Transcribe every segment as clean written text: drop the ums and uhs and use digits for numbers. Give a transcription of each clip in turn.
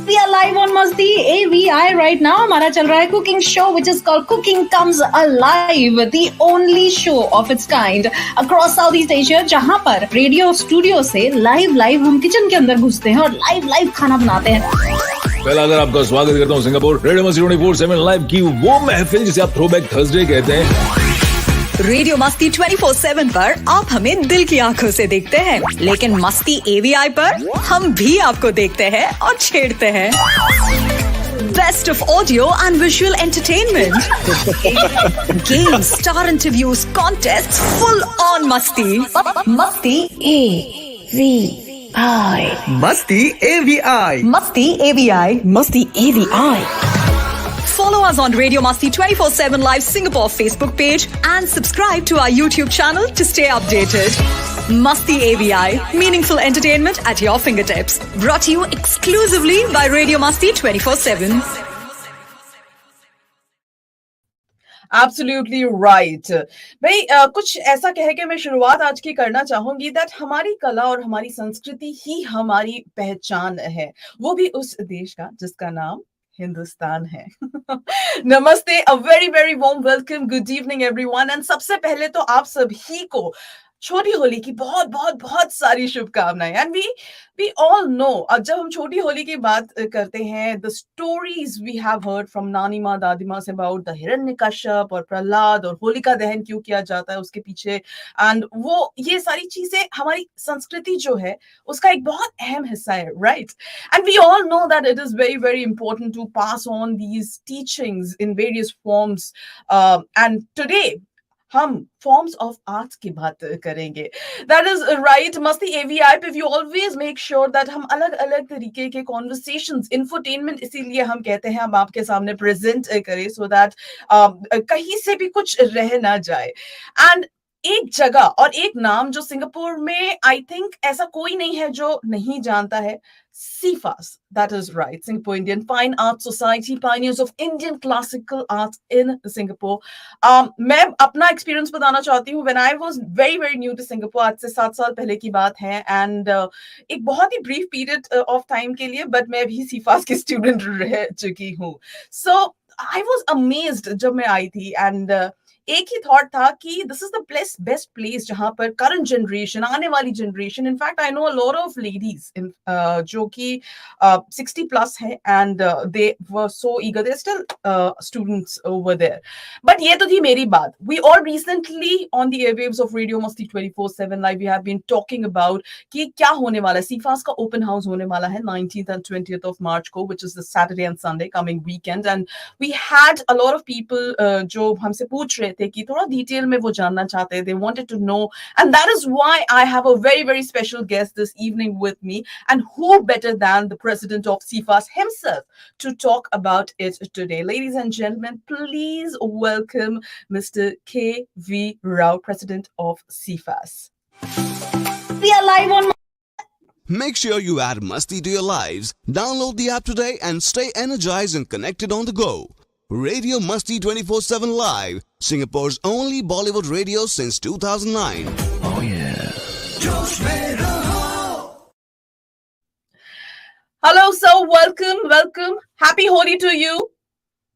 We are live on Masti AVI right now. हमारा चल रहा है cooking show which is called Cooking Comes Alive, the only show of its kind across Southeast Asia, जहाँ पर radio studio से live हम kitchen के अंदर घुसते हैं और लाइव खाना बनाते हैं। पहला अगर आपका स्वागत करता हूँ सिंगापुर रेडियो मस्ती 24/7 लाइव की वो महफिल जिसे आप थ्रोबैक थर्सडे कहते हैं। रेडियो मस्ती 24/7 पर आप हमें दिल की आंखों से देखते हैं, लेकिन मस्ती एवीआई पर हम भी आपको देखते हैं और छेड़ते हैं। Best of audio and visual entertainment, games, star interviews, contests, full on masti. Masti AVI. Masti AVI. Masti AVI. Masti AVI. Follow us on Radio Masti 24/7 Live Singapore Facebook page and subscribe to our YouTube channel to stay updated. Masti AVI, meaningful entertainment at your fingertips. Brought to you exclusively by Radio Masti 24/7. Absolutely right. भाई कुछ ऐसा कह के मैं शुरुआत आज की करना चाहूंगी दैट हमारी कला और हमारी संस्कृति ही हमारी पहचान है, वो भी उस देश का जिसका नाम हिंदुस्तान है। नमस्ते, a very warm welcome, good evening everyone. And सबसे पहले तो आप सभी को छोटी होली की बहुत सारी शुभकामनाएं। एंड वी ऑल नो, अब जब हम छोटी होली की बात करते हैं, the stories we have heard from nani maa दादी माँ से अबाउट द हिरण्यकश्यप और प्रहलाद और होलिका दहन क्यों किया जाता है उसके पीछे, एंड वो ये सारी चीजें हमारी संस्कृति जो है उसका एक बहुत अहम हिस्सा है, right? And we all know that it is very important to pass on these teachings in various forms. And today हम फॉर्म्स ऑफ आर्ट की बात करेंगे। That is right. मस्ती एवीआई पे we always make sure that हम अलग अलग तरीके के कॉन्वर्सेशंस, इंफोटेनमेंट इसीलिए हम कहते हैं, हम आपके सामने प्रेजेंट करें सो दैट कहीं से भी कुछ रह ना जाए। एंड एक जगह और एक नाम जो सिंगापुर में आई थिंक ऐसा कोई नहीं है जो नहीं जानता है, SIFAS, that is right, Singapore Indian Fine Arts Society, pioneers of Indian classical art in Singapore. मैं अपना एक्सपीरियंस बताना चाहती हूँ। When I was very new to Singapore, आज से 7 साल पहले की बात है, एंड एक बहुत ही ब्रीफ पीरियड ऑफ टाइम के लिए, बट मैं भी SIFAS की स्टूडेंट रह चुकी हूँ। So I was amazed जब मैं आई थी, एंड एक ही थॉट था कि this is the best place जहां पर करंट जनरेशन, आने वाली generation, in fact I know a lot of ladies जो कि 60 प्लस है, and they were so eager, they still students over there. But ये तो थी मेरी बात। We all recently on the airwaves of radio Masti 24/7 live we have been talking about कि क्या होने वाला है। SIFAS का ओपन हाउस होने वाला है 19th and 20th of March को, which is the Saturday and Sunday coming weekend, and we had a lot of people जो हमसे पूछ रहे थे कि थोड़ा डिटेल में वो जानना चाहते हैं, they wanted to know, and that is why I have a very special guest this evening with me, and who better than the president of SIFAS himself to talk about it today. Ladies and gentlemen, please welcome Mr KV Rao, president of SIFAS. We are live on. Make sure you add Masti to your lives. Download the app today and stay energized and connected on the go. Radio Masti 24/7 Live, Singapore's only Bollywood radio since 2009. Oh yeah. Hello sir, welcome. Happy Holi to you.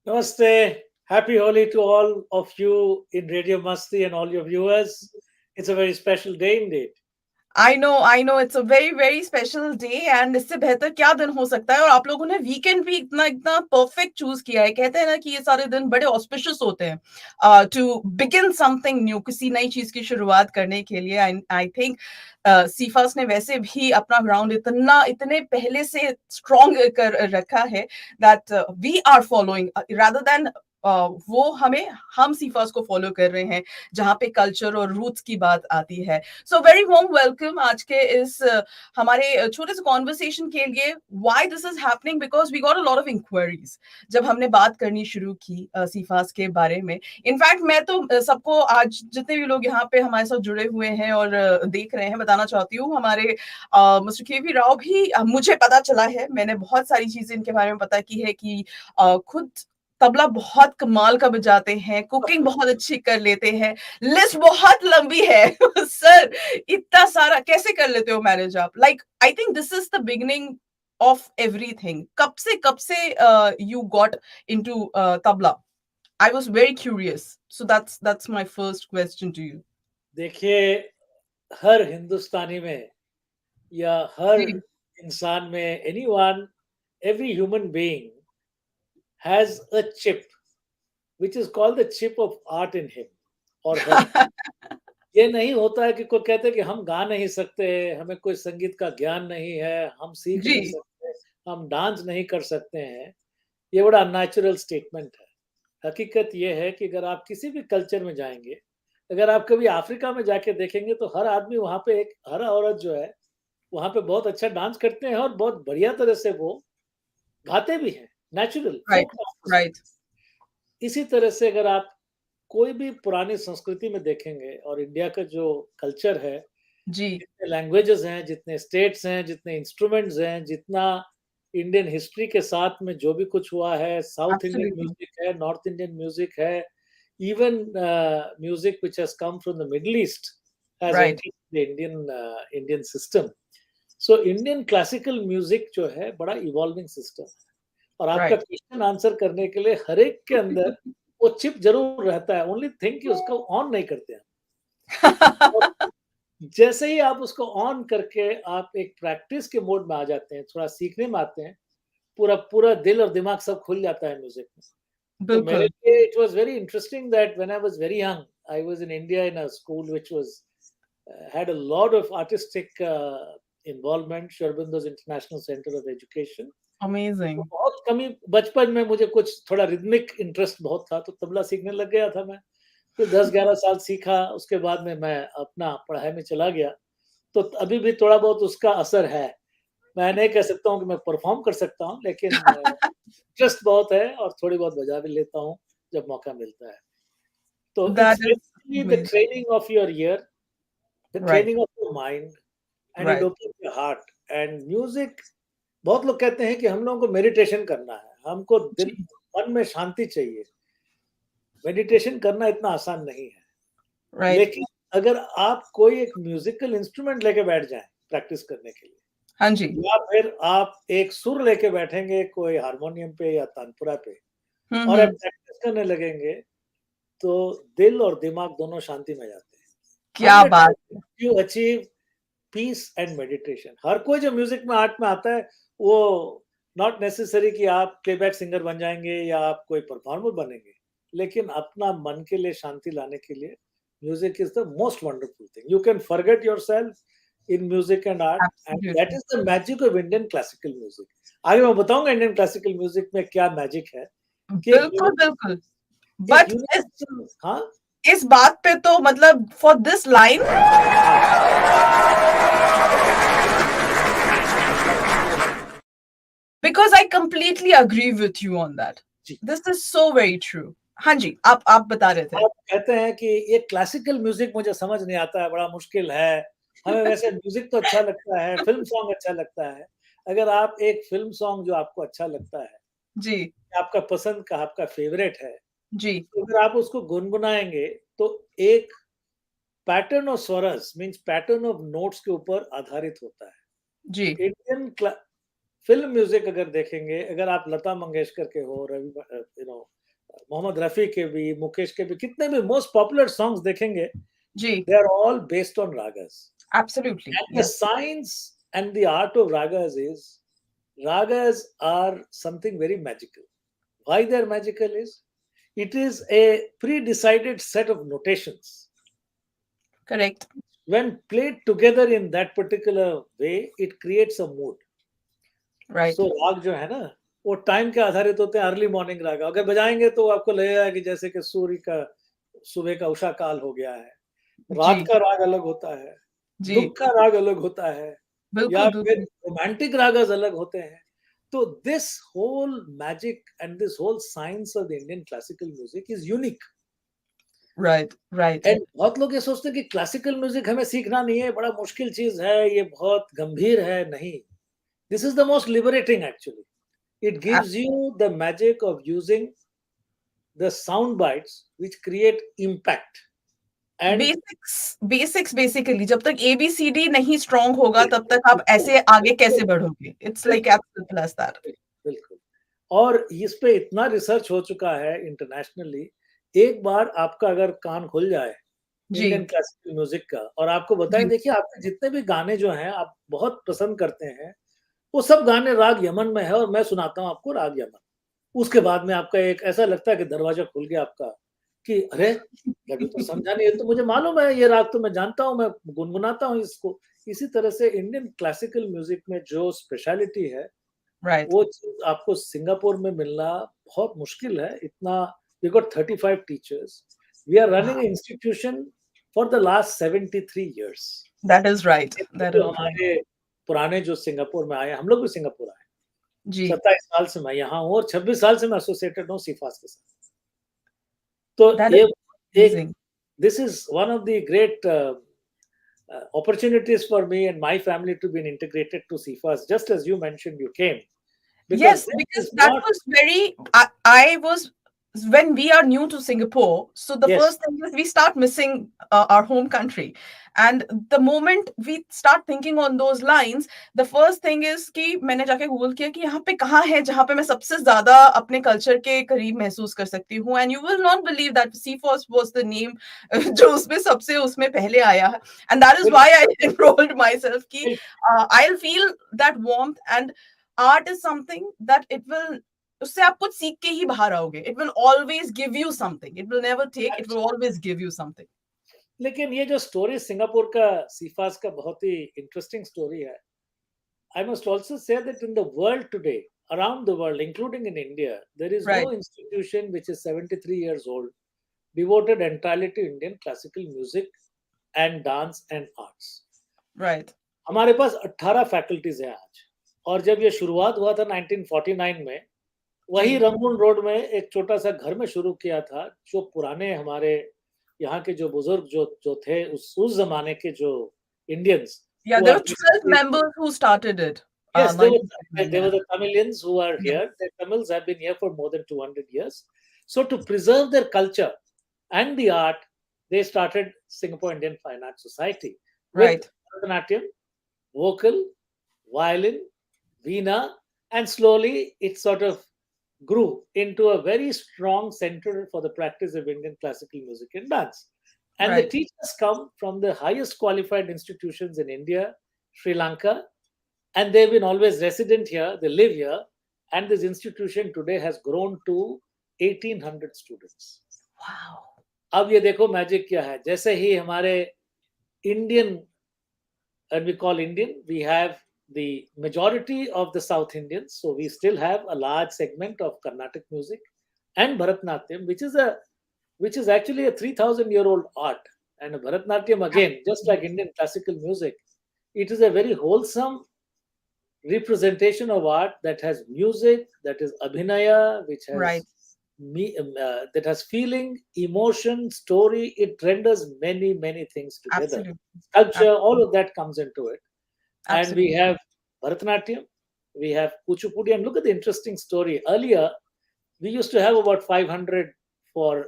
Namaste. Happy Holi to all of you in Radio Masti and all your viewers. It's a very special day indeed. I know it's a very special day, and इससे बेहतर क्या दिन हो सकता है। और आप लोगों ने वीकेंड भी इतना परफेक्ट चूज किया है। कहते हैं ना कि ये सारे दिन बड़े ऑस्पिशियस होते हैं टू बिगिन समथिंग न्यू, किसी नई चीज की शुरुआत करने के लिए। आई थिंक SIFAS ने वैसे भी अपना ग्राउंड इतने पहले से स्ट्रॉन्ग कर रखा है that we are following rather than वो हम SIFAS को फॉलो कर रहे हैं, जहां पे कल्चर और रूट्स की बात आती है। सो वेरी वार्म वेलकम आज के इस हमारे छोटे से कॉन्वर्सेशन के लिए। Why this is happening, because we got a lot of inquiries जब हमने बात करनी शुरू की SIFAS के बारे में। इनफैक्ट मैं तो सबको, आज जितने भी लोग यहाँ पे हमारे साथ जुड़े हुए हैं और देख रहे हैं, बताना चाहती हूँ हमारे मिस्टर KV राव भी मुझे पता चला है, मैंने बहुत सारी चीजें इनके बारे में पता की है कि खुद तबला बहुत कमाल का बजाते हैं, कुकिंग बहुत अच्छी कर लेते हैं, लिस्ट बहुत लंबी है। सर इतना सारा कैसे कर लेते हो मैनेज आप? Like I think this is the beginning of everything. कब से you got into tabla? I was very curious. So that's my first question to you. देखिए, हर हिंदुस्तानी में या हर जी. इंसान में, anyone, every human being has a chip which is called the chip of art in him or her. ये नहीं होता है कि कोई कहते हैं कि हम गा नहीं सकते, हमें कोई संगीत का ज्ञान नहीं है, हम सीख नहीं जी. सकते, हम डांस नहीं कर सकते हैं। ये बड़ा अननेचुरल स्टेटमेंट है। हकीकत ये है कि अगर आप किसी भी कल्चर में जाएँगे, अगर आप कभी अफ्रीका में जाके देखेंगे तो हर आदमी वहाँ पे हर औरत जो है, वहाँ पे बहुत अच्छा डांस करते हैं और बहुत बढ़िया तरह से वो गाते भी हैं, natural Right. Folk dance. Right. इसी तरह से अगर आप कोई भी पुरानी संस्कृति में देखेंगे और इंडिया का जो कल्चर है, जी. जितने लैंग्वेजेस हैं, जितने स्टेट्स हैं, जितने इंस्ट्रूमेंट्स हैं, जितना इंडियन हिस्ट्री के साथ में जो भी कुछ हुआ है, साउथ इंडियन Absolutely. म्यूजिक है, नॉर्थ इंडियन म्यूजिक है, even music which has come from the middle east has Right. Entered the Indian system. So Indian classical music जो है बड़ा इवॉल्विंग सिस्टम है। और आपका Right. क्वेश्चन आंसर करने के लिए हर एक के अंदर वो चिप जरूर रहता है, ओनली थिंग कि उसको ऑन नहीं करते हैं। और जैसे ही आप उसको ऑन करके आप एक प्रैक्टिस के मोड में आ जाते हैं, थोड़ा सीखने में आते हैं, पूरा पूरा दिल और दिमाग सब खुल जाता है म्यूजिक में। तो मेरे बिल्कुल. लिए it was very interesting that when I was very young, I was in India in a school which was had a lot of artistic involvement, Sharbindo's International Center of Education. Amazing. तो बहुत कमी बचपन में मुझे कुछ थोड़ा rhythmic interest बहुत था, तो तबला सीखने लग गया था मैं। फिर 10-11 साल सीखा, उसके बाद में मैं अपना पढ़ाई में चला गया। तो अभी भी थोड़ा बहुत उसका असर है। मैं नहीं कह सकता हूँ कि मैं परफॉर्म कर सकता हूँ, लेकिन इंटरेस्ट बहुत है और थोड़ी बहुत बजा भी लेता हूँ जब मौका मिलता है। तो That it's is basically the amazing. Training of your year, the Right. Training of your mind and it Right. Opens your heart and music. बहुत लोग कहते हैं कि हम लोगों को मेडिटेशन करना है, हमको दिल जी. मन में शांति चाहिए। मेडिटेशन करना इतना आसान नहीं है, Right. लेकिन अगर आप कोई एक म्यूजिकल इंस्ट्रूमेंट लेके बैठ जाएं प्रैक्टिस करने के लिए, हाँ जी. या फिर आप एक सुर लेके बैठेंगे कोई हारमोनियम पे या तानपुरा पे और आप हम्म. प्रैक्टिस करने लगेंगे, तो दिल और दिमाग दोनों शांति में जाते हैं। क्या बात है. You achieve peace and meditation. हर कोई जो म्यूजिक में आर्ट में आता है, वो नॉट नेसेसरी कि आप प्लेबैक सिंगर बन जाएंगे या आप कोई परफॉर्मर बनेंगे, लेकिन अपना मन के लिए शांति लाने के लिए music is the most wonderful thing. You can forget yourself in music and art, and that Absolutely. Is the magic of Indian classical music. आगे मैं बताऊंगा इंडियन क्लासिकल म्यूजिक में क्या मैजिक है कि बिल्कुल बिल्कुल. But universal. हाँ, इस बात पे तो मतलब for this line because I completely agree with you on that. जी। This is so very true. हाँ जी, आप बता रहे थे. आप कहते हैं कि ये क्लासिकल म्यूजिक मुझे समझ नहीं आता है, बड़ा मुश्किल है। हमें वैसे म्यूजिक तो अच्छा लगता है, फिल्म सॉन्ग अच्छा लगता है। अगर आप एक फिल्म सॉन्ग जो आपको अच्छा लगता है, जी. आपका पसंद का, आपका फेवरेट है, जी. तो अगर आप उसको गुनगुनाएंगे तो एक पैटर्न ऑफ स्वरस मींस पैटर्न ऑफ नोट्स के ऊपर आधारित होता है। जी. इंडियन फिल्म म्यूजिक अगर देखेंगे, अगर आप लता मंगेशकर के हो, मोहम्मद रफी के भी, मुकेश के भी, कितने भी मोस्ट पॉपुलर सॉन्ग्स देखेंगे, जी. they are all based on ragas. Absolutely. And the Yes. science and the art of ragas are something very magical. Why they're magical is, it is a pre-decided set of notations. Correct. When played together in that particular way, it creates a mood. Right. So राग जो है ना, वो time के आधारित होते हैं। Early morning राग अगर बजाएंगे तो आपको लगेगा कि जैसे कि सूर्य का सुबह का उषा काल हो गया है। रात जी. का राग अलग होता है, जी. दुख का राग अलग होता है, या बिल्कुल फिर बिल्कुल. रोमांटिक रागस अलग होते हैं। तो this whole magic and this whole science of the Indian classical music is unique. Right. Right. And बहुत लोग ये सोचते हैं कि क्लासिकल म्यूजिक हमें सीखना नहीं है, बड़ा मुश्किल चीज है, ये बहुत गंभीर है। नहीं, this is the most liberating actually. It gives you the magic of using the sound bites which create impact And basics basically जब तक ABCD नहीं स्ट्रांग होगा तब तक आप ऐसे आगे कैसे बढ़ोगे? It's like as simple as that. बिल्कुल। और इस पे इतना रिसर्च हो चुका है इंटरनेशनली, एक बार आपका अगर कान खुल जाए जी, इंडियन क्लासिकल म्यूजिक का, और आपको बताएं, जी, देखिए आपके जितने भी गाने जो हैं आप बहुत पसंद करते हैं, वो सब गाने राग यमन में है, और मैं सुनाता हूँ आपको राग यमन। उसके बाद में आपका एक ऐसा लगता है कि दरवाजा खुल गया आपका, कि अरे अभी तो समझा नहीं, ये तो मुझे मालूम है, ये राग तो मैं जानता हूँ, मैं गुनगुनाता हूँ इसको। इसी तरह से इंडियन क्लासिकल म्यूजिक में जो स्पेशलिटी है, राइट। वो चीज आपको सिंगापुर में मिलना बहुत मुश्किल है। इतना we got 35 teachers, we are running institution for the last 73 years। That is right, that जो इज राइट। हमारे पुराने जो सिंगापुर में आए, हम लोग भी सिंगापुर आए, जी, 27 साल से मैं यहाँ हूँ, और 26 साल से मैं एसोसिएटेड हूँ सिफास के साथ। तो दैट ये इज एक, amazing. this is one of the great opportunities for me and my family to be integrated to SIFAS, just as you mentioned you came, because Yes, this because is that not, was very. I was when we are new to Singapore. So the yes, first thing is we start missing our home country, and the moment we start thinking on those lines, the first thing is कि मैंने जाके Google किया कि यहाँ पे कहाँ है जहाँ पे मैं सबसे ज्यादा अपने कल्चर के करीब महसूस कर सकती हूँ. And you will not believe that CFOS was the name जो उसमें सबसे उसमें पहले आया है. And that is why I enrolled myself कि I'll feel that warmth, and art is something that it will उससे आप कुछ सीख के ही बाहर आओगे. It will always give you something. It will never take. It will always give you something. लेकिन ये जो स्टोरी सिंगापुर का सिफास का बहुत ही इंटरेस्टिंग स्टोरी है। I must also say that in the world today, around the world, including in India, there is no Right. institution which is 73 years old devoted entirely to Indian classical music and dance and arts. Right. हमारे पास 18 faculties हैं आज, और जब ये शुरुआत हुआ था 1949 में, वही जी. रंगून रोड में एक छोटा सा घर में शुरू किया था, जो पुराने हमारे यहाँ के जो बुजुर्ग जो थे उस जमाने के जो Indians, Yeah, there were 12 members who started it. yes, there were 1949. the Tamilians who are Yeah. here. The Tamils have been here for more than 200 years. So to preserve their culture and the art, they started Singapore Indian Fine Arts Society with Right. Bharatanatyam, vocal, violin, veena, and slowly it sort of grew into a very strong center for the practice of Indian classical music and dance. And the Right. teachers come from the highest qualified institutions in India, Sri Lanka, and they've been always resident here, they live here, and this institution today has grown to 1800 students. Wow. अब ये देखो magic क्या है, जैसे ही हमारे Indian, and we call Indian, we have the majority of the South Indians, so we still have a large segment of Carnatic music and Bharatanatyam, which is actually a 3,000-year-old art. And Bharatanatyam, again, just like Indian classical music, it is a very wholesome representation of art that has music, that is abhinaya, which has Right. that has feeling, emotion, story. It renders many things together. Absolutely. Culture, all of that comes into it. And we Absolutely. have Bharatanatyam, we have Kuchipudi, and look at the interesting story. Earlier, we used to have about 500 to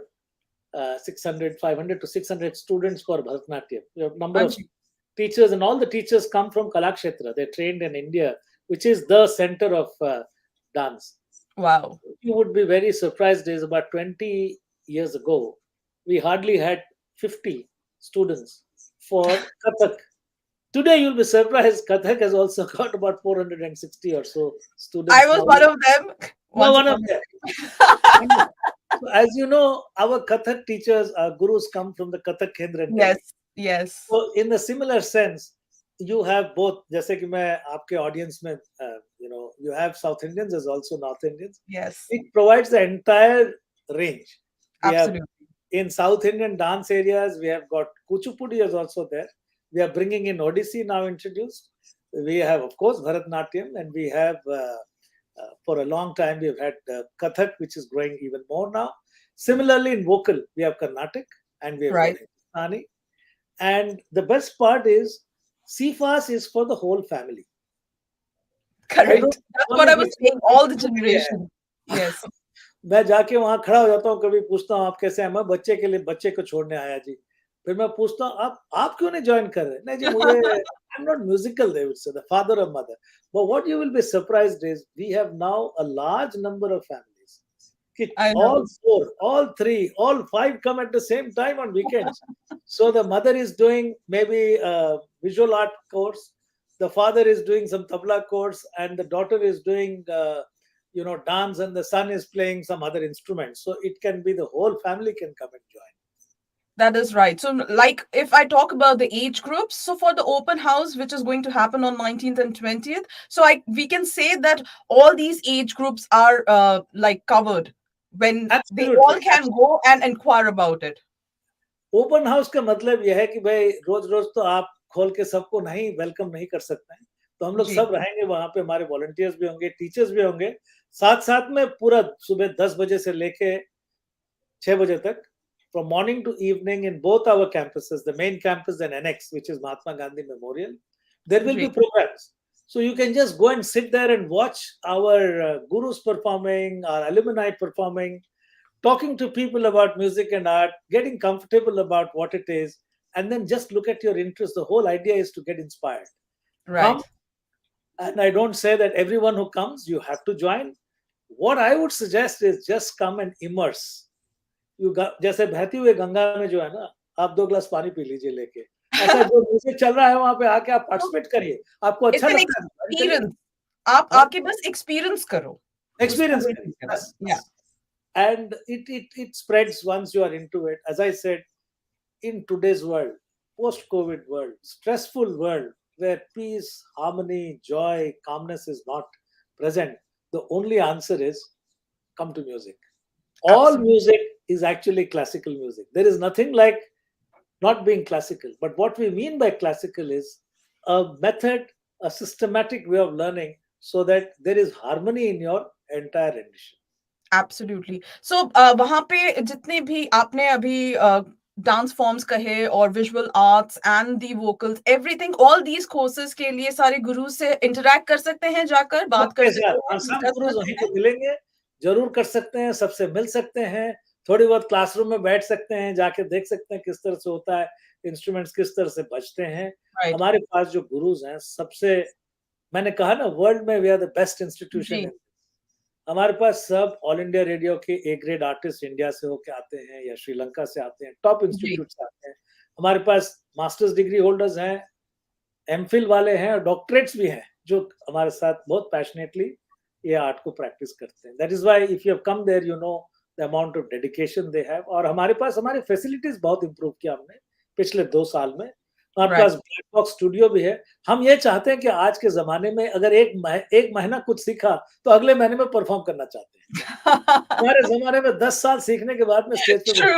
600 students for Bharatanatyam. We have number of teachers, and all the teachers come from Kalakshetra. They're trained in India, which is the center of dance. Wow. You would be very surprised. Is about 20 years ago, we hardly had 50 students for Kathak. Today, you'll be surprised. Kathak has also got about 460 or so students. I was one of them. No, one of them. So as you know, our Kathak teachers, our gurus come from the Kathak Kendra. Yes. Yes. So in a similar sense, you have both. जैसे कि मैं आपके audience में, you have South Indians as also North Indians. Yes. It provides the entire range. We have, Absolutely. in South Indian dance areas, we have got Kuchipudi is also there. We are bringing in Odissi now introduced. We have, of course, Bharatanatyam, and we have, for a long time, we've had Kathak, which is growing even more now. Similarly, in vocal, we have Carnatic, and we have Right. Hindustani. And the best part is, CFAS is for the whole family. Correct. That's what I was saying. All the generation. Yes. मैं जाके वहां खड़ा हो जाता हूँ, कभी पूछता हूँ आप कैसे हैं, मैं बच्चे के लिए बच्चे को छोड़ने आया जी, फिर मैं पूछता हूँ आप क्यों नहीं ज्वाइन कर रहे? नहीं जी मुझे I am not musical, they would say, the father और mother. But what you will be surprised is we have now a large number of families. I All know. four, all three, all five come at the same time on weekends. So the mother is doing maybe a visual art course, the father is doing some tabla course, and the daughter is doing dance, and the son is playing some other instrument. So it can be the whole family can come and join. That is right. So, like, if I talk about the age groups, so for the open house, which is going to happen on 19th and 20th, so we can say that all these age groups are like covered when they Absolutely. all can go and inquire about it. Open house का मतलब यह है कि भाई रोज रोज तो आप खोल के सबको नहीं वेलकम नहीं कर सकते हैं, तो हम लोग जी. सब रहेंगे वहां पे, हमारे वॉलंटियर्स भी होंगे, टीचर्स भी होंगे, साथ साथ में पूरा सुबह 10 बजे से लेके 6 बजे तक, from morning to evening in both our campuses, the main campus and annex, which is Mahatma Gandhi Memorial, there will be ji. programs. So you can just go and sit there and watch our gurus performing, our alumni performing, talking to people about music and art, getting comfortable about what it is, and then just look at your interest. The whole idea is to get inspired. Right. Come, and I don't say that everyone who comes, you have to join. What I would suggest is just come and immerse. जैसे बहती हुई गंगा में जो है ना, आप 2 glass पानी P लीजिए लेके, ऐसा जो म्यूजिक चल रहा है वहां पे आके आप पार्टिसिपेट करिए, आपको It's अच्छा an लगता है experience. आप हाँ? आके बस experience करो. Experience उसको करिए, करो. बस. Yeah. And it spreads once you are into it. As I said, in today's world, post-COVID world, stressful world, where peace, harmony, joy, calmness is not present, the only answer is come to music. All Absolutely. music is actually classical music. There is nothing like not being classical. But what we mean by classical is a method, a systematic way of learning so that there is harmony in your entire rendition. Absolutely. So वहां पे जितने भी आपने अभी dance forms कहे और visual arts and the vocals everything, all these courses के लिए सारे गुरु से इंटरेक्ट कर सकते हैं, जाकर बात कर सबके सकते साथ, हैं, सब डिस्कस गुरुज करते वहीं पे हैं. मिलेंगे, जरूर कर सकते हैं, सबसे मिल सकते हैं, थोड़ी बहुत क्लासरूम में बैठ सकते हैं, जाके देख सकते हैं किस तरह से होता है, इंस्ट्रूमेंट्स किस तरह से बजते हैं. राइट. हमारे पास जो गुरुज हैं, सबसे, मैंने कहा ना, वर्ल्ड में we are the best institution. जी. हमारे पास सब ऑल इंडिया रेडियो के ए ग्रेड आर्टिस्ट इंडिया से होके आते हैं या श्रीलंका से आते हैं, टॉप जी. इंस्टीट्यूट से आते हैं. हमारे पास मास्टर्स डिग्री होल्डर्स हैं, एमफिल वाले हैं और डॉक्टरेट्स भी हैं, जो हमारे साथ बहुत पैशनेटली ये आर्ट को प्रैक्टिस करते हैं. That is why if you have come there, you know the amount of dedication they have. और हमारे पास हमारे फैसिलिटीज बहुत इंप्रूव किया हमने पिछले 2 साल में. हमारे पास ब्लैक बॉक्स स्टूडियो भी है. हम ये चाहते हैं कि आज के जमाने में अगर एक महीना कुछ सीखा तो अगले महीने में परफॉर्म करना चाहते हैं. हमारे जमाने में 10 साल सीखने के बाद में स्टेज पे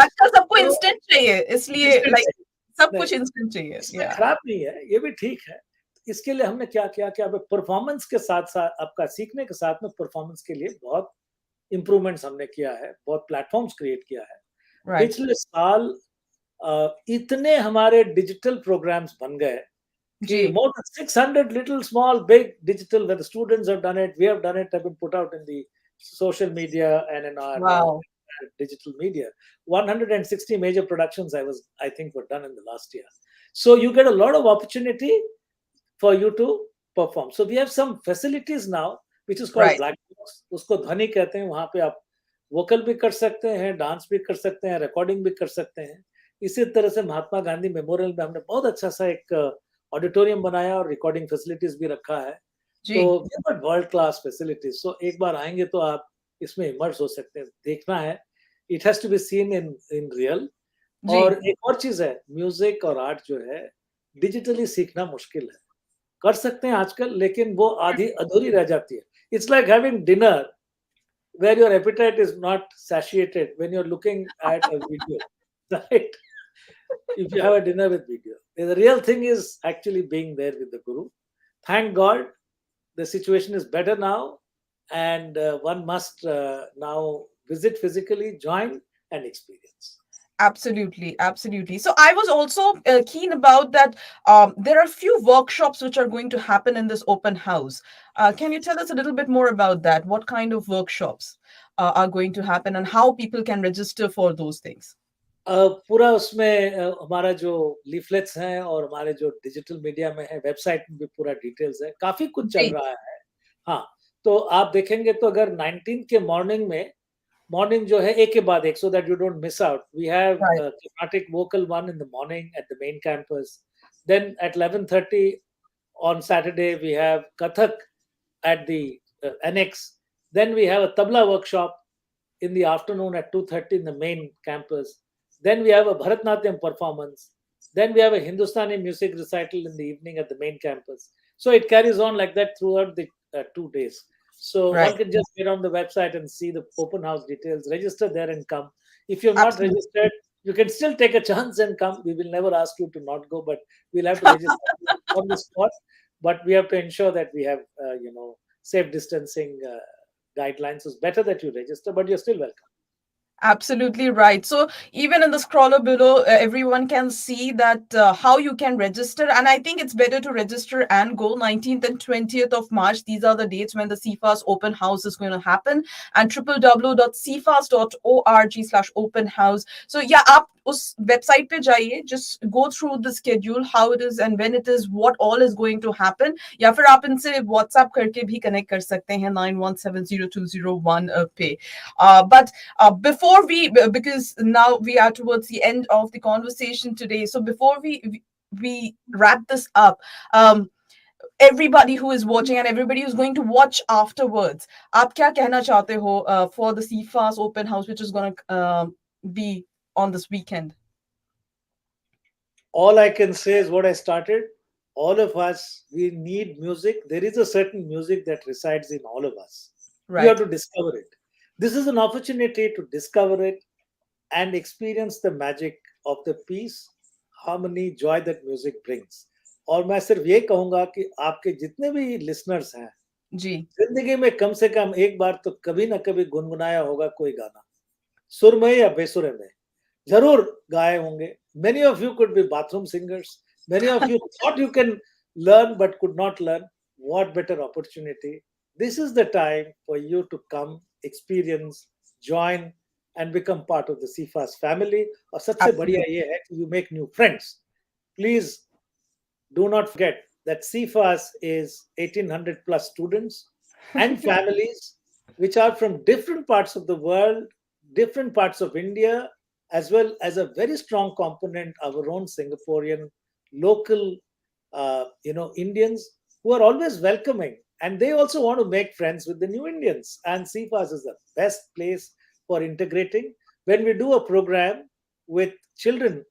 आजकल सबको इंस्टेंट चाहिए, इसलिए लाइक सब नहीं, कुछ इंस्टेंट चाहिए. इसमें खराब नहीं है, ये भी ठीक है. इसके लिए हमने क्या किया कि अब परफॉर्मेंस के साथ साथ, आपका सीखने के साथ में परफॉर्मेंस के लिए बहुत इंप्रूवमेंट्स हमने किया है, बहुत प्लेटफॉर्म्स क्रिएट किया है. राइट. पिछले साल इतने हमारे डिजिटल प्रोग्राम्स बन गए जी. कि more than 600 little small big digital, where the students have done it, we have done it, have been put out in the social media and in our Wow. digital media. 160 major productions I think were done in the last year. So you get a lot of opportunity for you to perform. So we have some facilities now which is called Right. black box. उसको ध्वनि कहते हैं. वहां पे आप vocal भी कर सकते हैं, डांस भी कर सकते हैं, रिकॉर्डिंग भी कर सकते हैं. इसी तरह से महात्मा गांधी मेमोरियल में हमने बहुत अच्छा सा एक ऑडिटोरियम बनाया और रिकॉर्डिंग फैसिलिटीज भी रखा है. जी. तो वर्ल्ड क्लास फैसिलिटीज. सो एक बार आएंगे तो आप इसमें इमर्स हो सकते हैं. देखना है, it has to be seen in real. जी. और एक और चीज है, म्यूजिक और आर्ट जो है डिजिटली सीखना मुश्किल है. कर सकते हैं आजकल, लेकिन वो आधी अधूरी रह जाती है. It's like having dinner where your appetite is not satiated when you're looking at a video, right? If you have a dinner with video, the real thing is actually being there with the guru. Thank God the situation is better now, and one must now visit physically, join and experience. Absolutely, absolutely. So I was also keen about that. There are few workshops which are going to happen in this open house. Can you tell us a little bit more about that? What kind of workshops are going to happen and how people can register for those things? पूरा उसमें हमारा जो leaflets हैं और हमारे जो digital media में है, वेबसाइट में भी पूरा डिटेल्स है, काफ़ी कुछ चल जी, रहा है। हाँ, तो आप देखेंगे तो अगर 19th के मॉर्निंग जो है एक के बाद एक, so that you don't miss out. We have right, Carnatic vocal one in the morning at the main campus. Then at 11:30 on Saturday we have Kathak at the annex. Then we have a tabla workshop in the afternoon at 2:30 in the main campus. Then we have a Bharatnatyam performance. Then we have a Hindustani music recital in the evening at the main campus. So it carries on like that throughout the 2 days. So one right, can just get on the website and see the open house details, register there and come. If you're not absolutely. registered, you can still take a chance and come. We will never ask you to not go, but we'll have to register on the spot. But we have to ensure that we have, safe distancing guidelines. So it's better that you register, but you're still welcome. Absolutely right. So even in the scroller below, everyone can see that how you can register. And I think it's better to register and go 19th and 20th of March. These are the dates when the CFAS open house is going to happen. And www.cfas.org/open house. So yeah, आप उस website पे जाइए, just go through the schedule, how it is and when it is, what all is going to happen. या फिर आप इनसे WhatsApp करके भी connect कर सकते हैं 91702001 पे. But before because now we are towards the end of the conversation today, so before we wrap this up, everybody who is watching and everybody who's going to watch afterwards, आप क्या कहना चाहते हो for the CFAS open house which is going to be on this weekend? All I can say is what I started. All of us, we need music. There is a certain music that resides in all of us. You have Right, to discover it. This is an opportunity to discover it and experience the magic of the peace, harmony, joy that music brings. और मैं सिर्फ ये कहूंगा कि आपके जितने भी listeners हैं, जी, जिंदगी में कम से कम एक बार तो कभी ना कभी गुनगुनाया होगा कोई गाना, सुर में या बेसुरे में जरूर गाए होंगे. Many of you could be bathroom singers. Many of you thought you can learn but could not learn. What better opportunity? This is the time for you to come, experience, join, and become part of the CFAS family. और सबसे बढ़िया absolutely. ये है कि you make new friends. Please do not forget that CFAS is 1800 plus students and families which are from different parts of the world, different parts of India, as well as a very strong component, our own Singaporean local, Indians who are always welcoming. And they also want to make friends with the new Indians. And CFAS is the best place for integrating. When we do a program with children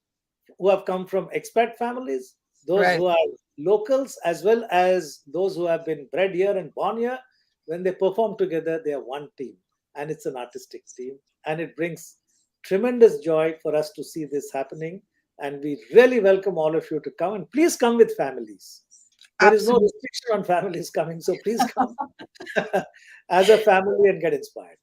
who have come from expat families, those Right, who are locals, as well as those who have been bred here and born here, when they perform together, they are one team. And it's an artistic team. And it brings tremendous joy for us to see this happening. And we really welcome all of you to come. And please come with families. There is no absolutely. restriction on families coming. So please come as a family and get inspired.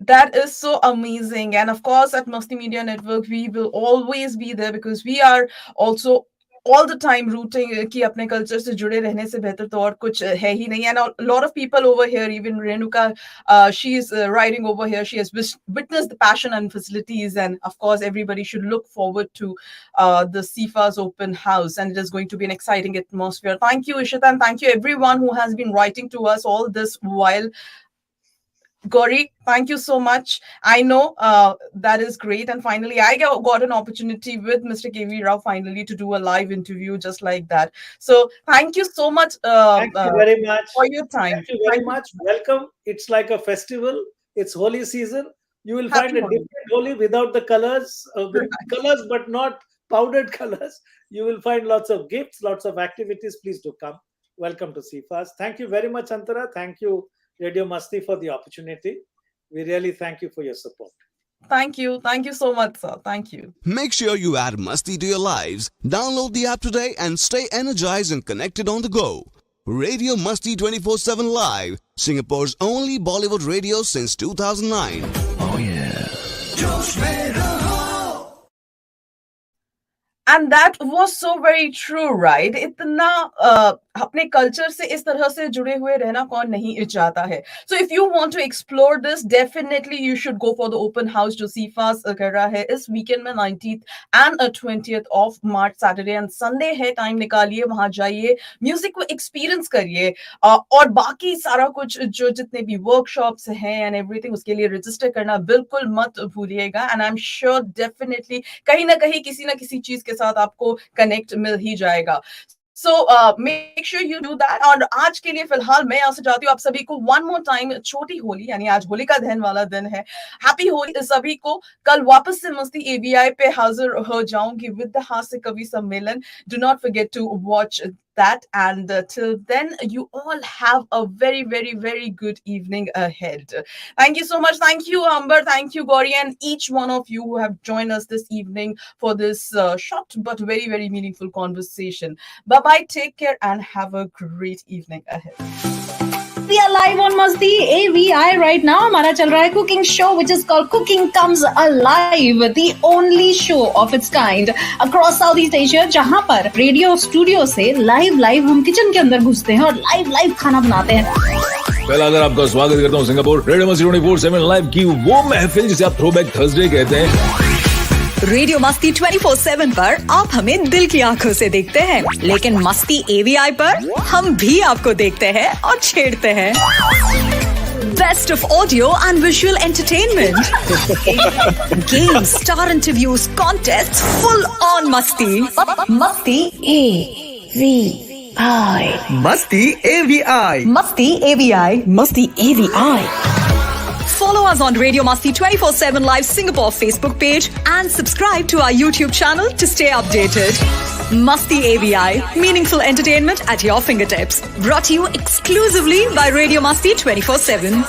That is so amazing. And of course, at Masti Media Network, we will always be there because we are also all the time rooting कि अपने culture से जुड़े रहने से बेहतर तो और कुछ है ही नहीं. And a lot of people over here, even Renuka, she is riding over here. She has witnessed the passion and facilities. And of course, everybody should look forward to the CFA's open house. And it is going to be an exciting atmosphere. Thank you, Ishita. And thank you, everyone who has been writing to us all this while. Gauri, thank you so much. I know that is great. And finally, I got an opportunity with Mr. KV Rao finally to do a live interview just like that. So thank you so much Thank you very much. for your time. Thank you very Thank you. much. Welcome. It's like a festival. It's Holi season. You will find Happy a Holi. different Holi without the colors, with colors but not powdered colors. You will find lots of gifts, lots of activities. Please do come. Welcome to CFAS. Thank you very much, Antara. Thank you, Radio Masti, for the opportunity. We really thank you for your support. Thank you. Thank you so much, sir. Thank you. Make sure you add Musty to your lives. Download the app today and stay energized and connected on the go. Radio Musty 24/7 Live, Singapore's only Bollywood radio since 2009. Oh yeah. And that was so very true, right? इतना अपने culture से इस तरह से जुड़े हुए रहना कौन नहीं चाहता है? So if you want to explore this, definitely you should go for the open house जो सीफास कर रहा है इस वीकेंड में 19th and 20th of March, Saturday and Sunday है। टाइम निकालिए, वहां जाइए, म्यूजिक को एक्सपीरियंस करिए, और बाकी सारा कुछ जो जितने भी वर्कशॉप्स हैं एंड एवरीथिंग, उसके लिए रजिस्टर करना बिल्कुल मत भूलिएगा। And I am sure definitely कहीं ना कहीं किसी ना किसी चीज के साथ आपको कनेक्ट मिल ही जाएगा। So make sure you do that। और आज के लिए फिलहाल मैं यहाँ से चाहती हूँ आप सभी को वन मोर टाइम छोटी होली, यानी आज होलिका दहन वाला दिन है, हैप्पी होली सभी को। कल वापस से मस्ती एवीआई पे हाजिर हो जाऊंगी with the hasya kavi sammelan. Do not forget to watch that, and till then you all have a very very very good evening ahead. Thank you so much. Thank you Amber, thank you Gauri, and each one of you who have joined us this evening for this short but very very meaningful conversation. Bye bye, take care and have a great evening ahead. We are live on Masti AVI right now. हमारा चल रहा है cooking show which is called Cooking Comes Alive, the only show of its kind across Southeast Asia, जहाँ पर radio studio से live हम kitchen के अंदर घुसते हैं और लाइव खाना बनाते हैं। पहला अगर आपका स्वागत करता हूँ सिंगापुर रेडियो मस्ती 24/7 लाइव की वो महफिल जिसे आप थ्रोबैक थर्सडे कहते हैं। रेडियो मस्ती 24/7 पर आप हमें दिल की आंखों से देखते हैं, लेकिन मस्ती एवीआई पर हम भी आपको देखते हैं और छेड़ते हैं। Best of audio and visual entertainment, games, star interviews, contest, full on मस्ती। मस्ती एवीआई, मस्ती AVI, मस्ती एवीआई, मस्ती AVI. Follow us on Radio Masti 24/7 Live Singapore Facebook page and subscribe to our YouTube channel to stay updated. Masti AVI, meaningful entertainment at your fingertips. Brought to you exclusively by Radio Masti 24/7.